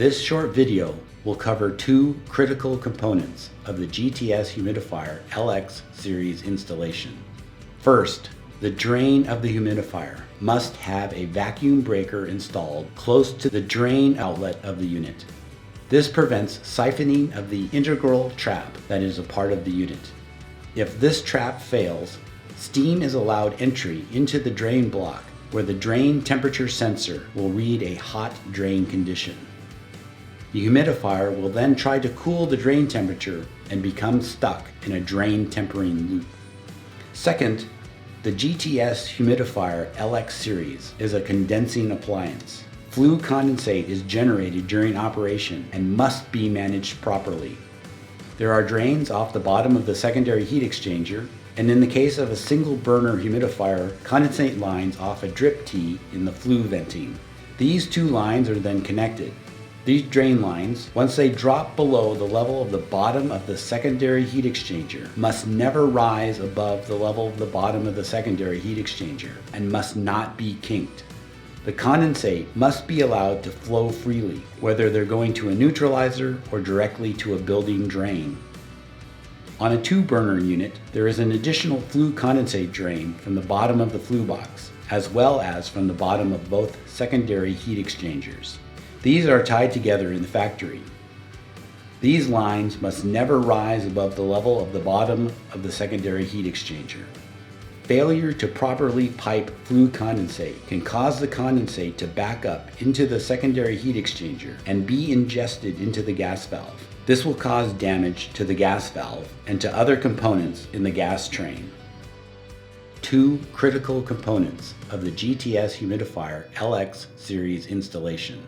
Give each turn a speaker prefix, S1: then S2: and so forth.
S1: This short video will cover two critical components of the GTS Humidifier LX Series installation. First, the drain of the humidifier must have a vacuum breaker installed close to the drain outlet of the unit. This prevents siphoning of the integral trap that is a part of the unit. If this trap fails, steam is allowed entry into the drain block where the drain temperature sensor will read a hot drain condition. The humidifier will then try to cool the drain temperature and become stuck in a drain tempering loop. Second, the GTS Humidifier LX Series is a condensing appliance. Flue condensate is generated during operation and must be managed properly. There are drains off the bottom of the secondary heat exchanger, and in the case of a single burner humidifier, condensate lines off a drip tee in the flue venting. These two lines are then connected. These drain lines, once they drop below the level of the bottom of the secondary heat exchanger, must never rise above the level of the bottom of the secondary heat exchanger and must not be kinked. The condensate must be allowed to flow freely, whether they're going to a neutralizer or directly to a building drain. On a two-burner unit, there is an additional flue condensate drain from the bottom of the flue box, as well as from the bottom of both secondary heat exchangers. These are tied together in the factory. These lines must never rise above the level of the bottom of the secondary heat exchanger. Failure to properly pipe flue condensate can cause the condensate to back up into the secondary heat exchanger and be ingested into the gas valve. This will cause damage to the gas valve and to other components in the gas train. Two critical components of the GTS Humidifier LX Series installation.